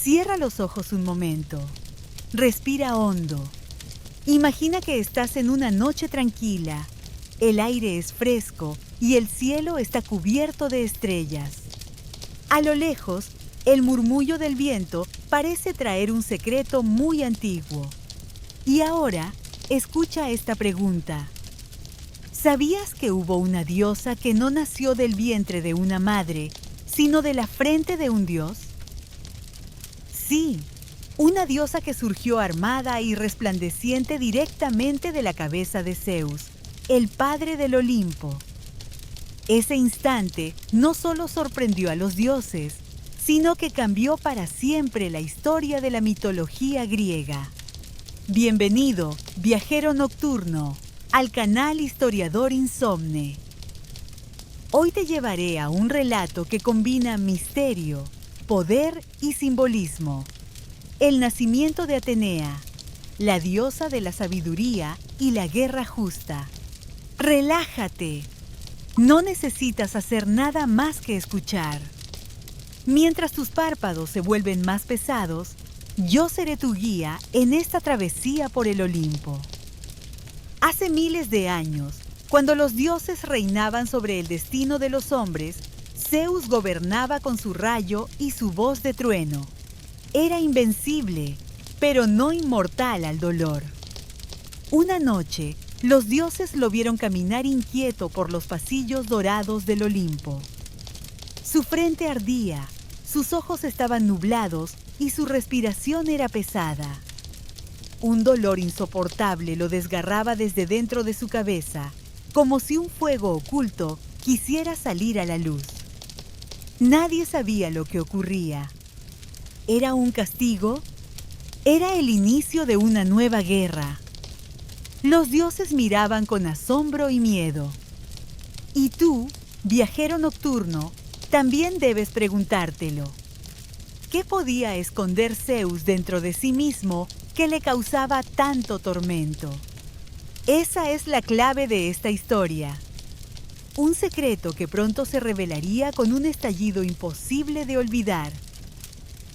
Cierra los ojos un momento. Respira hondo. Imagina que estás en una noche tranquila. El aire es fresco y el cielo está cubierto de estrellas. A lo lejos, el murmullo del viento parece traer un secreto muy antiguo. Y ahora, escucha esta pregunta. ¿Sabías que hubo una diosa que no nació del vientre de una madre, sino de la frente de un dios? Sí, una diosa que surgió armada y resplandeciente directamente de la cabeza de Zeus, el padre del Olimpo. Ese instante no solo sorprendió a los dioses, sino que cambió para siempre la historia de la mitología griega. Bienvenido, viajero nocturno, al canal Historiador Insomne. Hoy te llevaré a un relato que combina misterio, poder y simbolismo. El nacimiento de Atenea, la diosa de la sabiduría y la guerra justa. Relájate. No necesitas hacer nada más que escuchar. Mientras tus párpados se vuelven más pesados, yo seré tu guía en esta travesía por el Olimpo. Hace miles de años, cuando los dioses reinaban sobre el destino de los hombres, Zeus gobernaba con su rayo y su voz de trueno. Era invencible, pero no inmortal al dolor. Una noche, los dioses lo vieron caminar inquieto por los pasillos dorados del Olimpo. Su frente ardía, sus ojos estaban nublados y su respiración era pesada. Un dolor insoportable lo desgarraba desde dentro de su cabeza, como si un fuego oculto quisiera salir a la luz. Nadie sabía lo que ocurría. ¿Era un castigo? Era el inicio de una nueva guerra. Los dioses miraban con asombro y miedo. Y tú, viajero nocturno, también debes preguntártelo. ¿Qué podía esconder Zeus dentro de sí mismo que le causaba tanto tormento? Esa es la clave de esta historia. Un secreto que pronto se revelaría con un estallido imposible de olvidar.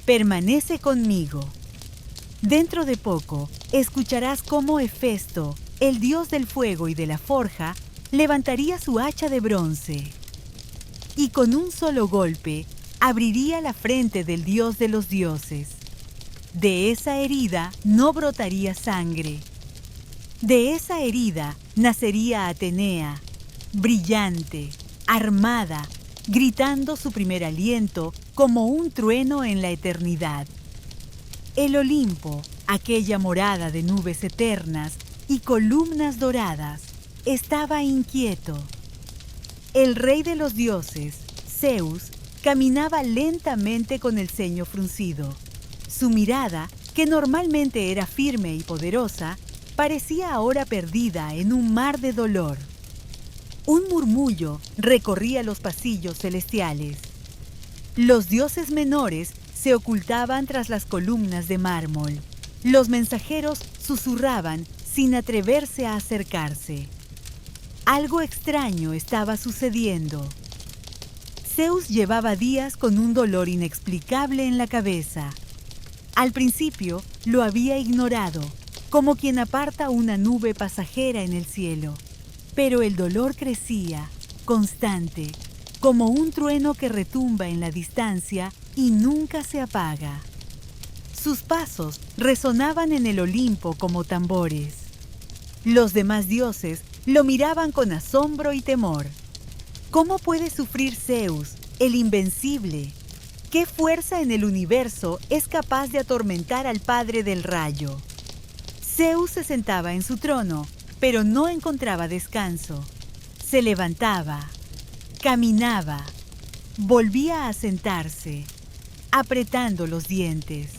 Permanece conmigo. Dentro de poco, escucharás cómo Hefesto, el dios del fuego y de la forja, levantaría su hacha de bronce. Y con un solo golpe, abriría la frente del dios de los dioses. De esa herida no brotaría sangre. De esa herida nacería Atenea, brillante, armada, gritando su primer aliento como un trueno en la eternidad. El Olimpo, aquella morada de nubes eternas y columnas doradas, estaba inquieto. El rey de los dioses, Zeus, caminaba lentamente con el ceño fruncido. Su mirada, que normalmente era firme y poderosa, parecía ahora perdida en un mar de dolor. Un murmullo recorría los pasillos celestiales. Los dioses menores se ocultaban tras las columnas de mármol. Los mensajeros susurraban sin atreverse a acercarse. Algo extraño estaba sucediendo. Zeus llevaba días con un dolor inexplicable en la cabeza. Al principio lo había ignorado, como quien aparta una nube pasajera en el cielo. Pero el dolor crecía, constante, como un trueno que retumba en la distancia y nunca se apaga. Sus pasos resonaban en el Olimpo como tambores. Los demás dioses lo miraban con asombro y temor. ¿Cómo puede sufrir Zeus, el invencible? ¿Qué fuerza en el universo es capaz de atormentar al padre del rayo? Zeus se sentaba en su trono, pero no encontraba descanso. Se levantaba, caminaba, volvía a sentarse, apretando los dientes.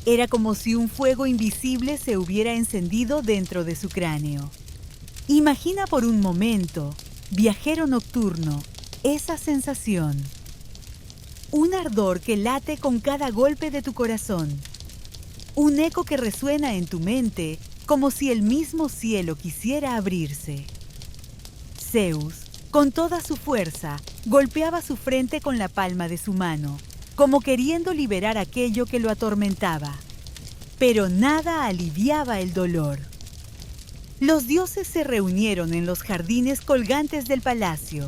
Era como si un fuego invisible se hubiera encendido dentro de su cráneo. Imagina por un momento, viajero nocturno, esa sensación. Un ardor que late con cada golpe de tu corazón. Un eco que resuena en tu mente como si el mismo cielo quisiera abrirse. Zeus, con toda su fuerza, golpeaba su frente con la palma de su mano, como queriendo liberar aquello que lo atormentaba. Pero nada aliviaba el dolor. Los dioses se reunieron en los jardines colgantes del palacio.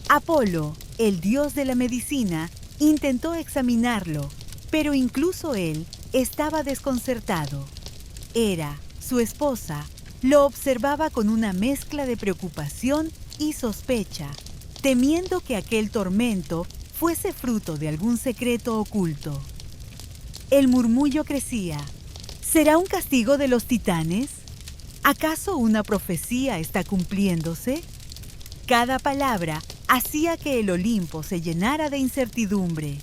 Apolo, el dios de la medicina, intentó examinarlo, pero incluso él estaba desconcertado. Hera, su esposa, lo observaba con una mezcla de preocupación y sospecha, temiendo que aquel tormento fuese fruto de algún secreto oculto. El murmullo crecía. ¿Será un castigo de los titanes? ¿Acaso una profecía está cumpliéndose? Cada palabra hacía que el Olimpo se llenara de incertidumbre.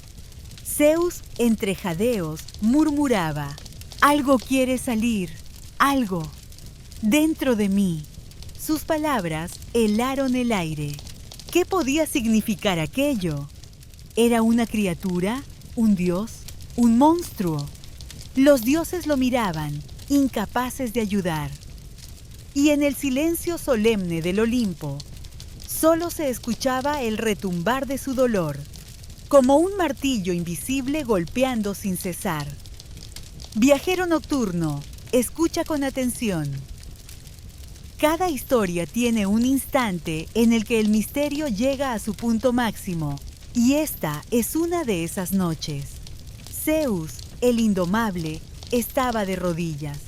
Zeus, entre jadeos, murmuraba: «Algo quiere salir, algo, dentro de mí». Sus palabras helaron el aire. ¿Qué podía significar aquello? ¿Era una criatura? ¿Un dios? ¿Un monstruo? Los dioses lo miraban, incapaces de ayudar. Y en el silencio solemne del Olimpo, solo se escuchaba el retumbar de su dolor, como un martillo invisible golpeando sin cesar. Viajero nocturno, escucha con atención. Cada historia tiene un instante en el que el misterio llega a su punto máximo, y esta es una de esas noches. Zeus, el indomable, estaba de rodillas.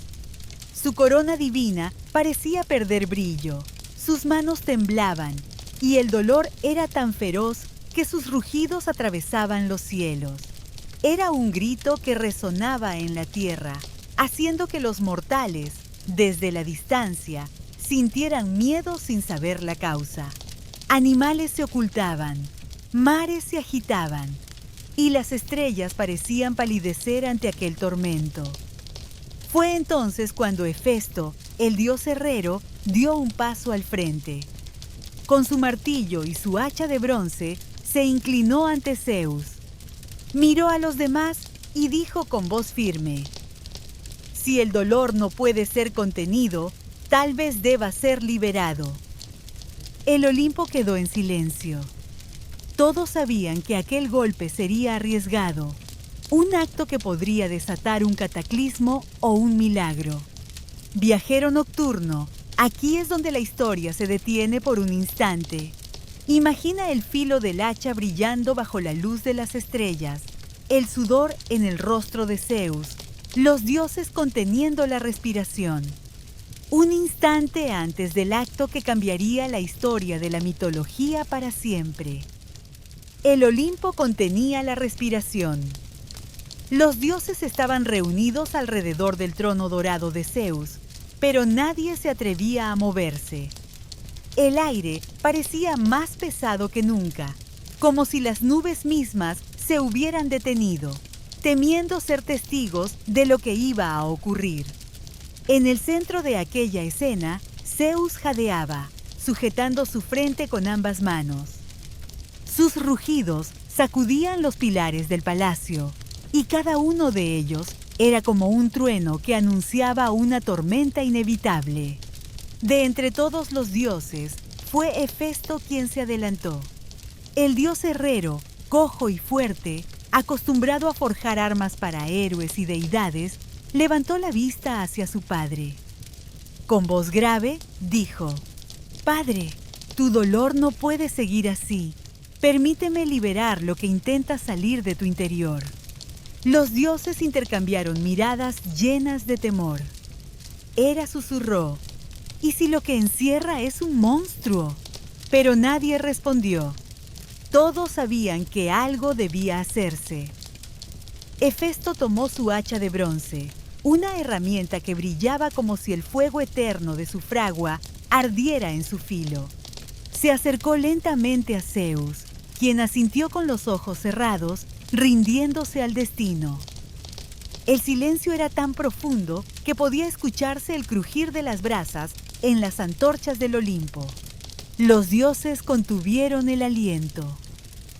Su corona divina parecía perder brillo, sus manos temblaban, y el dolor era tan feroz que sus rugidos atravesaban los cielos. Era un grito que resonaba en la tierra, haciendo que los mortales, desde la distancia, sintieran miedo sin saber la causa. Animales se ocultaban, mares se agitaban, y las estrellas parecían palidecer ante aquel tormento. Fue entonces cuando Hefesto, el dios herrero, dio un paso al frente. Con su martillo y su hacha de bronce, se inclinó ante Zeus. Miró a los demás y dijo con voz firme: «Si el dolor no puede ser contenido, tal vez deba ser liberado». El Olimpo quedó en silencio. Todos sabían que aquel golpe sería arriesgado, un acto que podría desatar un cataclismo o un milagro. Viajero nocturno, aquí es donde la historia se detiene por un instante. Imagina el filo del hacha brillando bajo la luz de las estrellas, el sudor en el rostro de Zeus, los dioses conteniendo la respiración. Un instante antes del acto que cambiaría la historia de la mitología para siempre. El Olimpo contenía la respiración. Los dioses estaban reunidos alrededor del trono dorado de Zeus, pero nadie se atrevía a moverse. El aire parecía más pesado que nunca, como si las nubes mismas se hubieran detenido, temiendo ser testigos de lo que iba a ocurrir. En el centro de aquella escena, Zeus jadeaba, sujetando su frente con ambas manos. Sus rugidos sacudían los pilares del palacio, y cada uno de ellos era como un trueno que anunciaba una tormenta inevitable. De entre todos los dioses, fue Hefesto quien se adelantó. El dios herrero, cojo y fuerte, acostumbrado a forjar armas para héroes y deidades, levantó la vista hacia su padre. Con voz grave, dijo: «Padre, tu dolor no puede seguir así. Permíteme liberar lo que intenta salir de tu interior». Los dioses intercambiaron miradas llenas de temor. Hera susurró: «¿Y si lo que encierra es un monstruo?». Pero nadie respondió. Todos sabían que algo debía hacerse. Hefesto tomó su hacha de bronce, una herramienta que brillaba como si el fuego eterno de su fragua ardiera en su filo. Se acercó lentamente a Zeus, quien asintió con los ojos cerrados, rindiéndose al destino. El silencio era tan profundo que podía escucharse el crujir de las brasas en las antorchas del Olimpo. Los dioses contuvieron el aliento.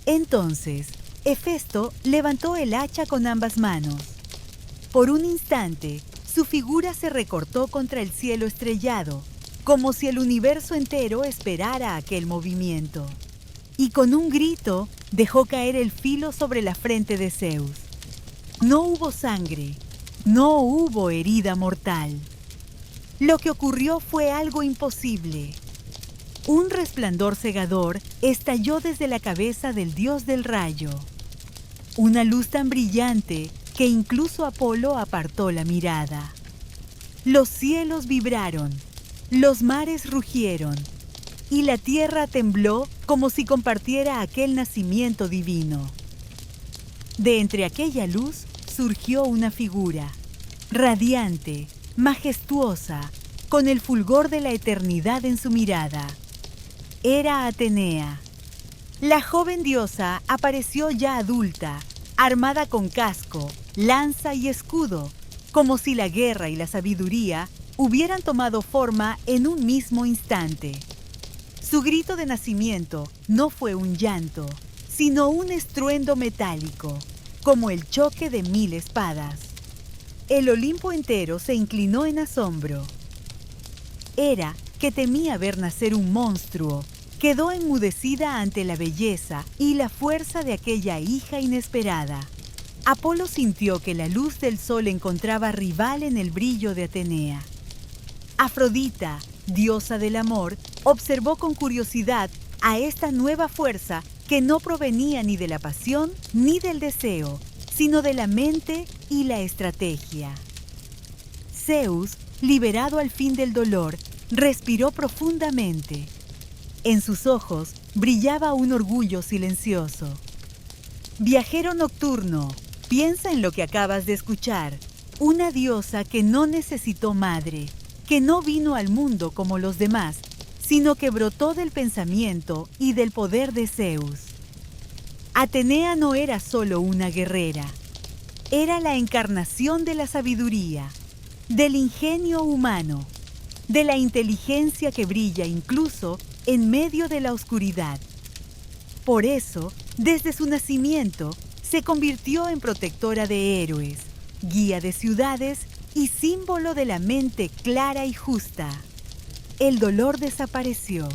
Entonces, Hefesto levantó el hacha con ambas manos. Por un instante, su figura se recortó contra el cielo estrellado, como si el universo entero esperara aquel movimiento. y con un grito dejó caer el filo sobre la frente de Zeus. No hubo sangre, no hubo herida mortal. Lo que ocurrió fue algo imposible. Un resplandor cegador estalló desde la cabeza del dios del rayo. Una luz tan brillante que incluso Apolo apartó la mirada. Los cielos vibraron, los mares rugieron, y la tierra tembló como si compartiera aquel nacimiento divino. De entre aquella luz surgió una figura, radiante, majestuosa, con el fulgor de la eternidad en su mirada. Era Atenea. La joven diosa apareció ya adulta, armada con casco, lanza y escudo, como si la guerra y la sabiduría hubieran tomado forma en un mismo instante. Su grito de nacimiento no fue un llanto, sino un estruendo metálico, como el choque de 1000 espadas. El Olimpo entero se inclinó en asombro. Hera, que temía ver nacer un monstruo, quedó enmudecida ante la belleza y la fuerza de aquella hija inesperada. Apolo sintió que la luz del sol encontraba rival en el brillo de Atenea. Afrodita, diosa del amor, observó con curiosidad a esta nueva fuerza que no provenía ni de la pasión ni del deseo, sino de la mente y la estrategia. Zeus, liberado al fin del dolor, respiró profundamente. En sus ojos brillaba un orgullo silencioso. Viajero nocturno, piensa en lo que acabas de escuchar. Una diosa que no necesitó madre, que no vino al mundo como los demás, sino que brotó del pensamiento y del poder de Zeus. Atenea no era solo una guerrera, era la encarnación de la sabiduría, del ingenio humano, de la inteligencia que brilla incluso en medio de la oscuridad. Por eso, desde su nacimiento, se convirtió en protectora de héroes, guía de ciudades y símbolo de la mente clara y justa. El dolor desapareció.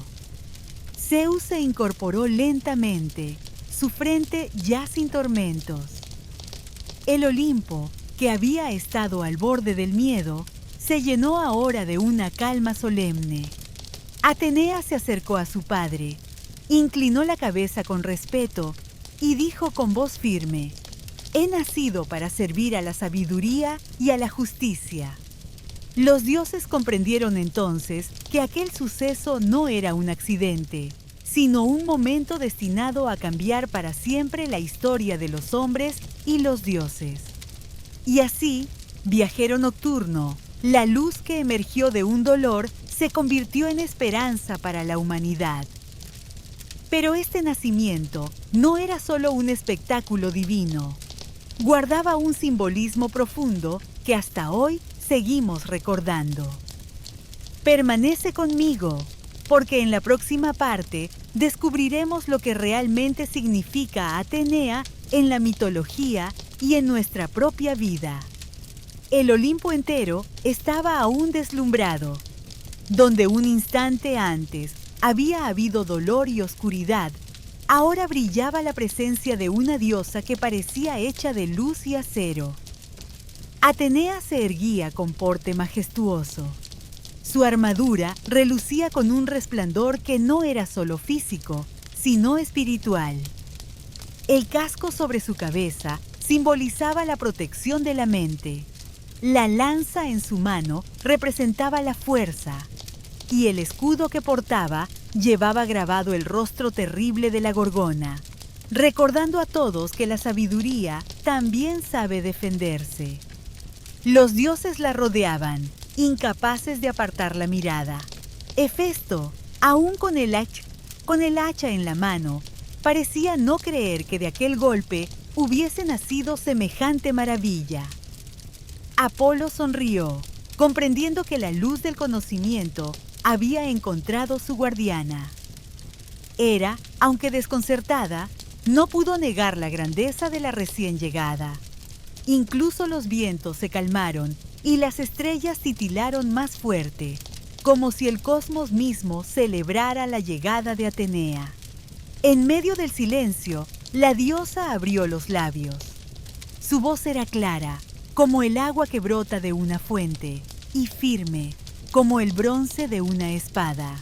Zeus se incorporó lentamente, su frente ya sin tormentos. El Olimpo, que había estado al borde del miedo, se llenó ahora de una calma solemne. Atenea se acercó a su padre, inclinó la cabeza con respeto y dijo con voz firme: «He nacido para servir a la sabiduría y a la justicia». Los dioses comprendieron entonces que aquel suceso no era un accidente, sino un momento destinado a cambiar para siempre la historia de los hombres y los dioses. Y así, viajero nocturno, la luz que emergió de un dolor se convirtió en esperanza para la humanidad. Pero este nacimiento no era solo un espectáculo divino. Guardaba un simbolismo profundo que hasta hoy seguimos recordando. Permanece conmigo, porque en la próxima parte descubriremos lo que realmente significa Atenea en la mitología y en nuestra propia vida. El Olimpo entero estaba aún deslumbrado. Donde un instante antes había habido dolor y oscuridad, ahora brillaba la presencia de una diosa que parecía hecha de luz y acero. Atenea se erguía con porte majestuoso. Su armadura relucía con un resplandor que no era solo físico, sino espiritual. El casco sobre su cabeza simbolizaba la protección de la mente. La lanza en su mano representaba la fuerza, y el escudo que portaba llevaba grabado el rostro terrible de la Gorgona, recordando a todos que la sabiduría también sabe defenderse. Los dioses la rodeaban, incapaces de apartar la mirada. Hefesto, aún con el hacha en la mano, parecía no creer que de aquel golpe hubiese nacido semejante maravilla. Apolo sonrió, comprendiendo que la luz del conocimiento había encontrado su guardiana. Hera, aunque desconcertada, no pudo negar la grandeza de la recién llegada. Incluso los vientos se calmaron y las estrellas titilaron más fuerte, como si el cosmos mismo celebrara la llegada de Atenea. En medio del silencio, la diosa abrió los labios. Su voz era clara, como el agua que brota de una fuente, y firme, como el bronce de una espada.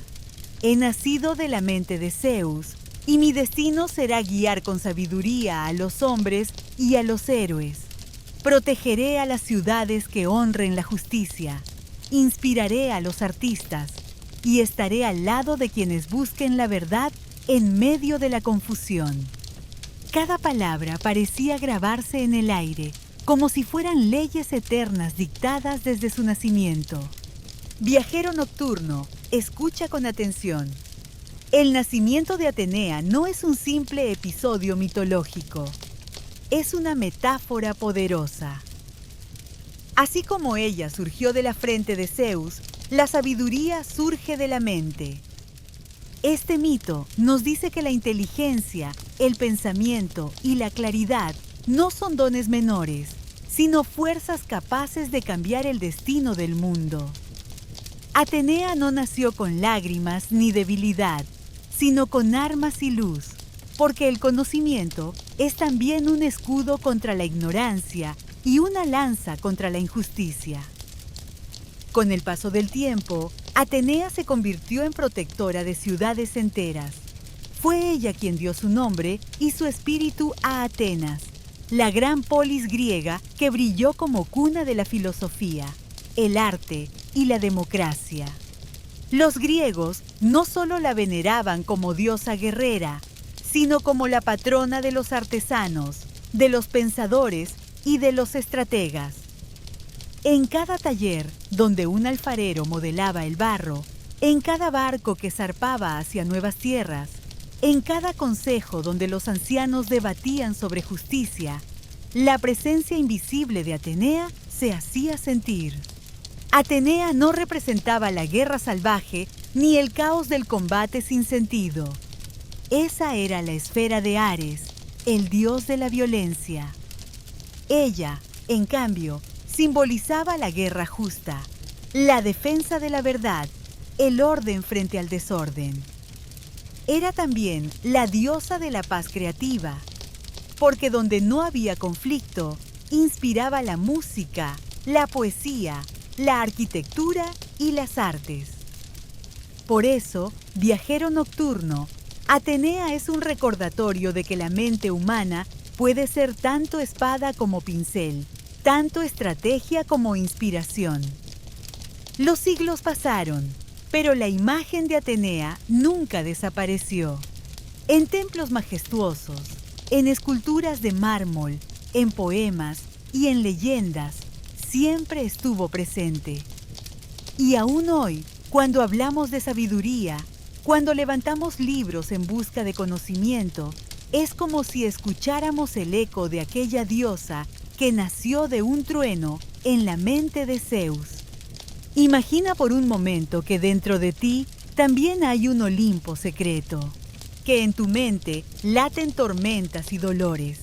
He nacido de la mente de Zeus, y mi destino será guiar con sabiduría a los hombres y a los héroes. Protegeré a las ciudades que honren la justicia, inspiraré a los artistas, y estaré al lado de quienes busquen la verdad en medio de la confusión. Cada palabra parecía grabarse en el aire, como si fueran leyes eternas dictadas desde su nacimiento. Viajero nocturno, escucha con atención. El nacimiento de Atenea no es un simple episodio mitológico. Es una metáfora poderosa. Así como ella surgió de la frente de Zeus, la sabiduría surge de la mente. Este mito nos dice que la inteligencia, el pensamiento y la claridad no son dones menores, sino fuerzas capaces de cambiar el destino del mundo. Atenea no nació con lágrimas ni debilidad, sino con armas y luz, porque el conocimiento es también un escudo contra la ignorancia y una lanza contra la injusticia. Con el paso del tiempo, Atenea se convirtió en protectora de ciudades enteras. Fue ella quien dio su nombre y su espíritu a Atenas, la gran polis griega que brilló como cuna de la filosofía, el arte y la democracia. Los griegos no solo la veneraban como diosa guerrera, sino como la patrona de los artesanos, de los pensadores y de los estrategas. En cada taller donde un alfarero modelaba el barro, en cada barco que zarpaba hacia nuevas tierras, en cada consejo donde los ancianos debatían sobre justicia, la presencia invisible de Atenea se hacía sentir. Atenea no representaba la guerra salvaje ni el caos del combate sin sentido. Esa era la esfera de Ares, el dios de la violencia. Ella, en cambio, simbolizaba la guerra justa, la defensa de la verdad, el orden frente al desorden. Era también la diosa de la paz creativa, porque donde no había conflicto, inspiraba la música, la poesía, la arquitectura y las artes. Por eso, viajero nocturno, Atenea es un recordatorio de que la mente humana puede ser tanto espada como pincel, tanto estrategia como inspiración. Los siglos pasaron, pero la imagen de Atenea nunca desapareció. En templos majestuosos, en esculturas de mármol, en poemas y en leyendas, siempre estuvo presente. Y aún hoy, cuando hablamos de sabiduría, cuando levantamos libros en busca de conocimiento, es como si escucháramos el eco de aquella diosa que nació de un trueno en la mente de Zeus. Imagina por un momento que dentro de ti también hay un Olimpo secreto, que en tu mente laten tormentas y dolores,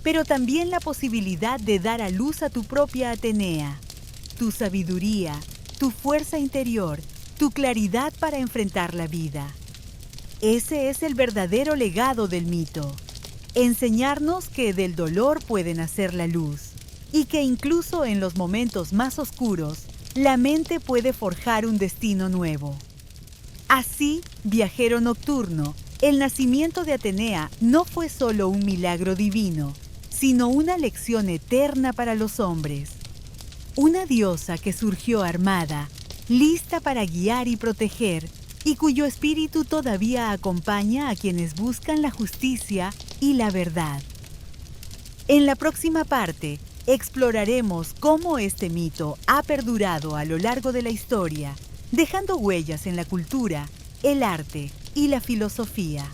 pero también la posibilidad de dar a luz a tu propia Atenea, tu sabiduría, tu fuerza interior, tu claridad para enfrentar la vida. Ese es el verdadero legado del mito. Enseñarnos que del dolor puede nacer la luz y que incluso en los momentos más oscuros, la mente puede forjar un destino nuevo. Así, viajero nocturno, el nacimiento de Atenea no fue solo un milagro divino, sino una lección eterna para los hombres. Una diosa que surgió armada, lista para guiar y proteger, y cuyo espíritu todavía acompaña a quienes buscan la justicia y la verdad. En la próxima parte, exploraremos cómo este mito ha perdurado a lo largo de la historia, dejando huellas en la cultura, el arte y la filosofía.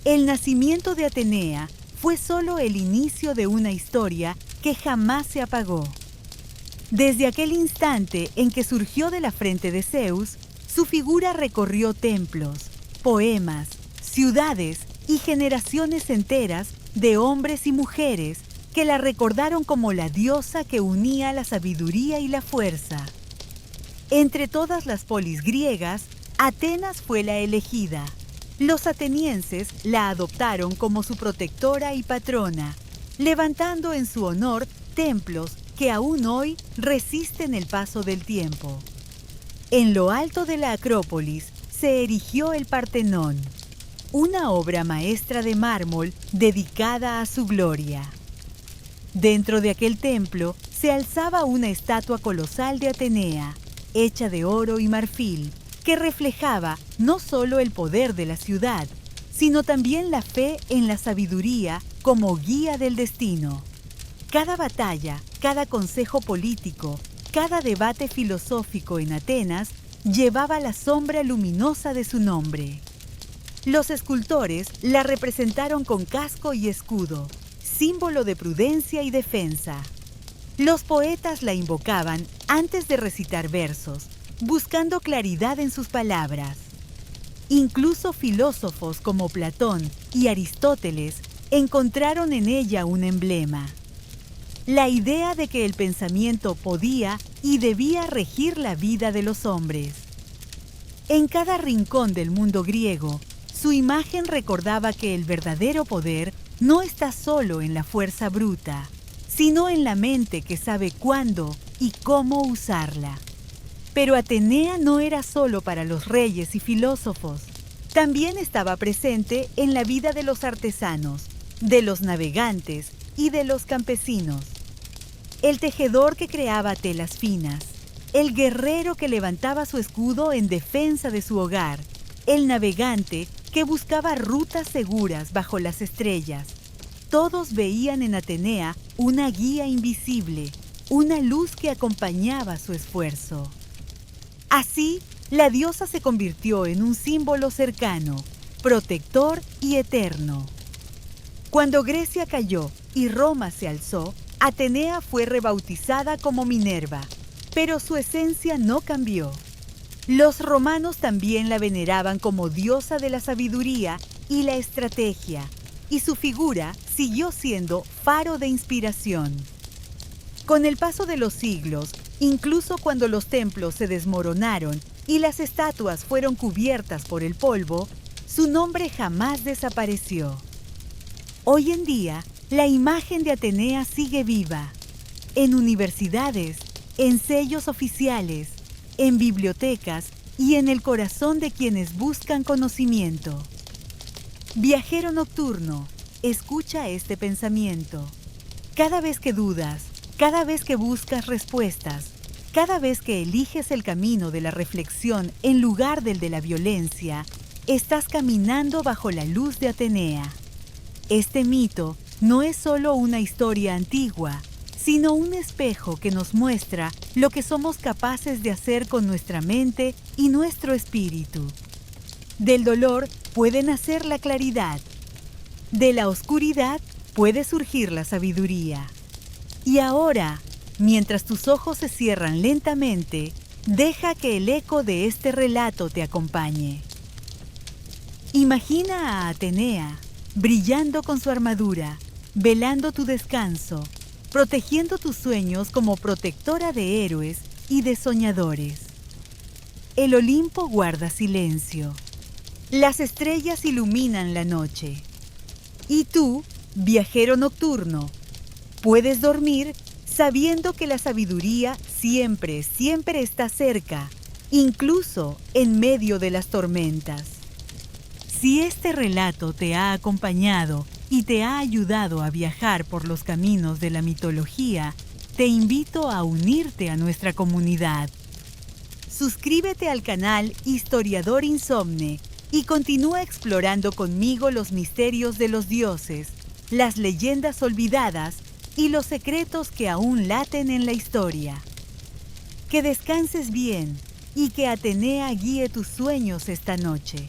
El nacimiento de Atenea fue solo el inicio de una historia que jamás se apagó. Desde aquel instante en que surgió de la frente de Zeus, su figura recorrió templos, poemas, ciudades y generaciones enteras de hombres y mujeres que la recordaron como la diosa que unía la sabiduría y la fuerza. Entre todas las polis griegas, Atenas fue la elegida, Los atenienses la adoptaron como su protectora y patrona, levantando en su honor templos que aún hoy resisten el paso del tiempo. En lo alto de la Acrópolis se erigió el Partenón, una obra maestra de mármol dedicada a su gloria. Dentro de aquel templo se alzaba una estatua colosal de Atenea, hecha de oro y marfil, que reflejaba no solo el poder de la ciudad, sino también la fe en la sabiduría como guía del destino. Cada batalla, cada consejo político, cada debate filosófico en Atenas llevaba la sombra luminosa de su nombre. Los escultores la representaron con casco y escudo, símbolo de prudencia y defensa. Los poetas la invocaban antes de recitar versos, buscando claridad en sus palabras. Incluso filósofos como Platón y Aristóteles encontraron en ella un emblema: la idea de que el pensamiento podía y debía regir la vida de los hombres. En cada rincón del mundo griego, su imagen recordaba que el verdadero poder no está solo en la fuerza bruta, sino en la mente que sabe cuándo y cómo usarla. Pero Atenea no era solo para los reyes y filósofos. También estaba presente en la vida de los artesanos, de los navegantes y de los campesinos. El tejedor que creaba telas finas, el guerrero que levantaba su escudo en defensa de su hogar, el navegante que buscaba rutas seguras bajo las estrellas. Todos veían en Atenea una guía invisible, una luz que acompañaba su esfuerzo. Así, la diosa se convirtió en un símbolo cercano, protector y eterno. Cuando Grecia cayó y Roma se alzó, Atenea fue rebautizada como Minerva, pero su esencia no cambió. Los romanos también la veneraban como diosa de la sabiduría y la estrategia, y su figura siguió siendo faro de inspiración. Con el paso de los siglos, incluso cuando los templos se desmoronaron y las estatuas fueron cubiertas por el polvo, su nombre jamás desapareció. Hoy en día, la imagen de Atenea sigue viva, en universidades, en sellos oficiales, en bibliotecas y en el corazón de quienes buscan conocimiento. Viajero nocturno, escucha este pensamiento. Cada vez que dudas, cada vez que buscas respuestas, cada vez que eliges el camino de la reflexión en lugar del de la violencia, estás caminando bajo la luz de Atenea. Este mito no es solo una historia antigua, sino un espejo que nos muestra lo que somos capaces de hacer con nuestra mente y nuestro espíritu. Del dolor puede nacer la claridad. De la oscuridad puede surgir la sabiduría. Y ahora, mientras tus ojos se cierran lentamente, deja que el eco de este relato te acompañe. Imagina a Atenea, brillando con su armadura, velando tu descanso, protegiendo tus sueños como protectora de héroes y de soñadores. El Olimpo guarda silencio. Las estrellas iluminan la noche. Y tú, viajero nocturno, puedes dormir sabiendo que la sabiduría siempre, siempre está cerca, incluso en medio de las tormentas. Si este relato te ha acompañado y te ha ayudado a viajar por los caminos de la mitología, te invito a unirte a nuestra comunidad. Suscríbete al canal Historiador Insomne y continúa explorando conmigo los misterios de los dioses, las leyendas olvidadas y los secretos que aún laten en la historia. Que descanses bien y que Atenea guíe tus sueños esta noche.